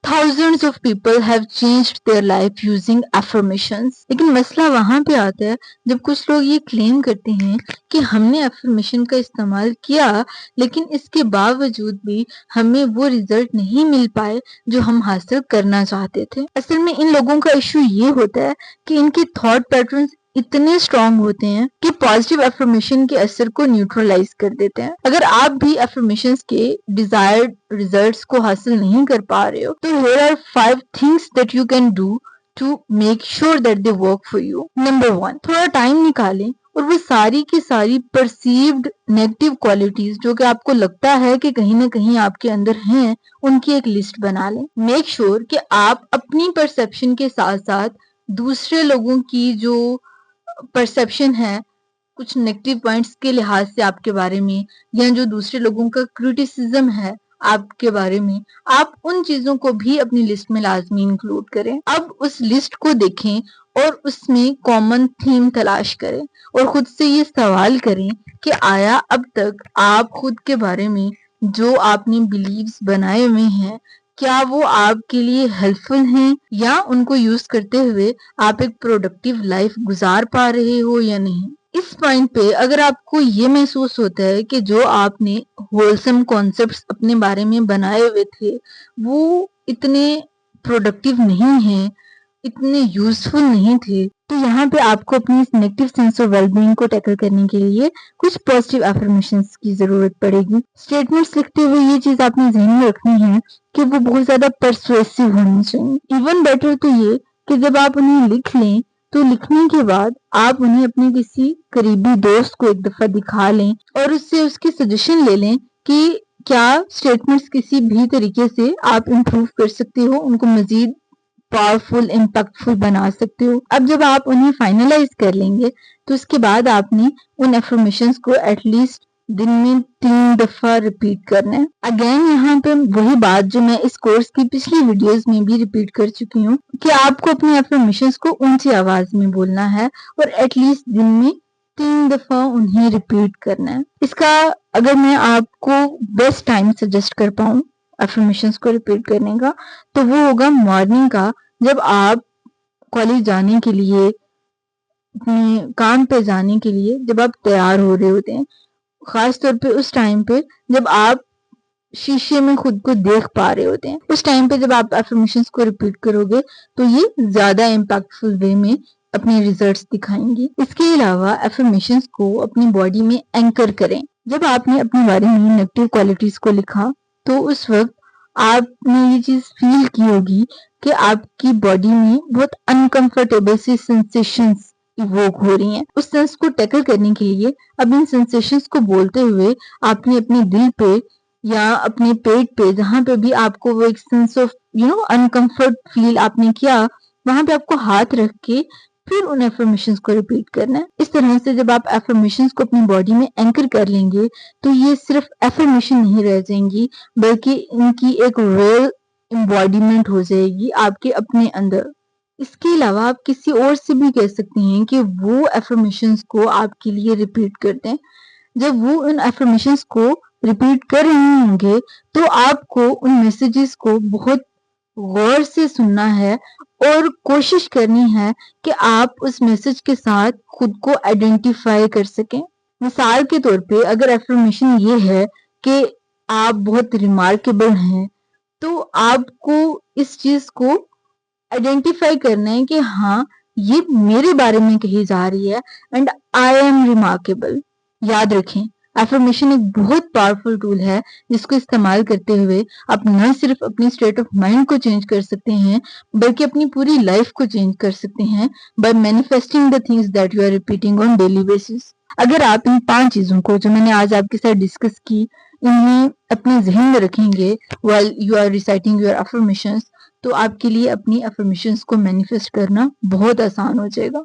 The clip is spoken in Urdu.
thousands of people have changed their life using affirmations. لیکن مسئلہ وہاں پہ آتا ہے جب کچھ لوگ یہ کلیم کرتے ہیں کہ ہم نے افرمیشن کا استعمال کیا لیکن اس کے باوجود بھی ہمیں وہ رزلٹ نہیں مل پائے جو ہم حاصل کرنا چاہتے تھے. اصل میں ان لوگوں کا ایشو یہ ہوتا ہے کہ ان کے تھاٹ پیٹرنز اتنے اسٹرانگ ہوتے ہیں کہ پازیٹیو افرمیشن کے اثر کو نیوٹرلائز کر دیتے ہیں. اگر آپ بھی افرمیشنز کے ڈیزائرڈ ریزلٹس کو حاصل نہیں کر پا رہے ہو تو here are 5 things that you can do to make sure that they work for you. Number 1, تھوڑا ٹائم نکالیں اور وہ ساری کی ساری پرسیوڈ نیگیٹو کوالٹیز جو کہ آپ کو لگتا ہے کہ کہیں نہ کہیں آپ کے اندر ہیں ان کی ایک لسٹ بنا لیں. میک شور کہ آپ اپنی پرسپشن کے ساتھ ساتھ دوسرے لوگوں کی جو پرسپشن ہے کچھ نیگیٹو پوائنٹس کے لحاظ سے آپ کے بارے میں یا جو دوسرے لوگوں کا کریٹیسزم ہے آپ کے بارے میں آپ ان چیزوں کو بھی اپنی لسٹ میں لازمی انکلوڈ کریں. اب اس لسٹ کو دیکھیں اور اس میں کامن تھیم تلاش کریں اور خود سے یہ سوال کریں کہ آیا اب تک آپ خود کے بارے میں جو آپ نے بیلیوز بنائے ہوئے ہیں کیا وہ آپ کے لیے ہیلپ فل ہیں یا ان کو یوز کرتے ہوئے آپ ایک پروڈکٹیو لائف گزار پا رہے ہو یا نہیں. اس پوائنٹ پہ اگر آپ کو یہ محسوس ہوتا ہے کہ جو آپ نے ہولسم کانسیپٹس اپنے بارے میں بنائے ہوئے تھے وہ اتنے پروڈکٹیو نہیں ہیں اتنے یوزفل نہیں تھے تو یہاں پہ آپ کو اپنی negative sense of well being کو ٹیکل کرنے کے لیے کچھ پازیٹیو افرمیشنز کی ضرورت پڑے گی. اسٹیٹمنٹس لکھتے ہوئے یہ چیز آپ نے ذہن میں رکھنی ہے کہ وہ بہت زیادہ پرسویسو ہونی چاہیے. ایون بیٹر تو یہ کہ جب آپ انہیں لکھ لیں تو لکھنے کے بعد آپ انہیں اپنے کسی قریبی دوست کو ایک دفعہ دکھا لیں اور اس سے اس کی سجیشن لے لیں کہ کیا اسٹیٹمنٹس کسی بھی طریقے سے آپ امپروو کر سکتے ہو ان کو مزید پاورفل امپیکٹفل بنا سکتے ہو. اب جب آپ انہیں فائنلائز کر لیں گے تو اس کے بعد آپ نے ان افرمیشنز کو ایٹ لیسٹ دن میں 3 دفعہ ریپیٹ کرنا ہے. اگین یہاں پہ وہی بات جو میں اس کورس کی پچھلی ویڈیوز میں بھی ریپیٹ کر چکی ہوں کہ آپ کو اپنی افرمیشنز کو اونچی آواز میں بولنا ہے اور ایٹ لیسٹ دن میں 3 دفعہ انہیں ریپیٹ کرنا ہے. اس کا اگر میں آپ کو بیسٹ ٹائم سجیسٹ کر پاؤں افرمیشنز کو ریپیٹ کرنے کا تو وہ ہوگا مارننگ کا جب آپ کالج جانے کے لیے اپنے کام پہ جانے کے لیے جب آپ تیار ہو رہے ہوتے ہیں خاص طور پہ اس ٹائم پہ جب آپ شیشے میں خود کو دیکھ پا رہے ہوتے ہیں اس ٹائم پہ جب آپ افرمیشنز کو ریپیٹ کرو گے تو یہ زیادہ امپیکٹفل وے میں اپنے ریزلٹس دکھائیں گے. اس کے علاوہ افرمیشنز کو اپنی باڈی میں اینکر کریں. جب آپ نے اپنے بارے میں نیگیٹو کوالٹیز کو لکھا تو اس وقت آپ نے یہ چیز فیل کی ہوگی کہ آپ کی باڈی میں بہت انکمفرٹیبل سی سینسیشنز ایووک ہو رہی ہیں. اس سینس کو ٹیکل کرنے کے لیے اب ان سینسیشنز کو بولتے ہوئے آپ نے اپنے دل پہ یا اپنے پیٹ پہ جہاں پہ بھی آپ کو وہ ایک سینس آف انکمفرٹ فیل آپ نے کیا وہاں پہ آپ کو ہاتھ رکھ کے پھر ان افرمیشنز کو ریپیٹ کرنا ہے. اس طرح سے جب آپ افرمیشنز کو اپنی باڈی میں اینکر کر لیں گے تو یہ صرف افرمیشن نہیں رہ جائیں گی بلکہ ان کی ایک ریئل امبوڈیمنٹ ہو جائے گی آپ کے اپنے اندر. اس کے علاوہ آپ کسی اور سے بھی کہہ سکتے ہیں کہ وہ افرمیشنز کو آپ کے لیے ریپیٹ کر دیں. جب وہ ان افرمیشنز کو ریپیٹ کر رہے ہوں گے تو آپ کو ان میسیجز کو بہت غور سے سننا ہے اور کوشش کرنی ہے کہ آپ اس میسج کے ساتھ خود کو آئیڈینٹیفائی کر سکیں. مثال کے طور پہ اگر افرمیشن یہ ہے کہ آپ بہت ریمارکیبل ہیں تو آپ کو اس چیز کو آئیڈینٹیفائی کرنا ہے کہ ہاں یہ میرے بارے میں کہی جا رہی ہے اینڈ آئی ایم ریمارکیبل. یاد رکھیں افرمیشن ایک بہت پاورفل ٹول ہے جس کو استعمال کرتے ہوئے آپ نہ صرف اپنی اسٹیٹ آف مائنڈ کو چینج کر سکتے ہیں بلکہ اپنی پوری لائف کو چینج کر سکتے ہیں by manifesting the things that you are repeating on daily basis. اگر آپ ان 5 چیزوں کو جو میں نے آج آپ کے ساتھ ڈسکس کی انہیں اپنے ذہن میں رکھیں گے while you are reciting your affirmations تو آپ کے لیے اپنی افرمیشنز کو مینیفیسٹ کرنا بہت آسان ہو جائے گا.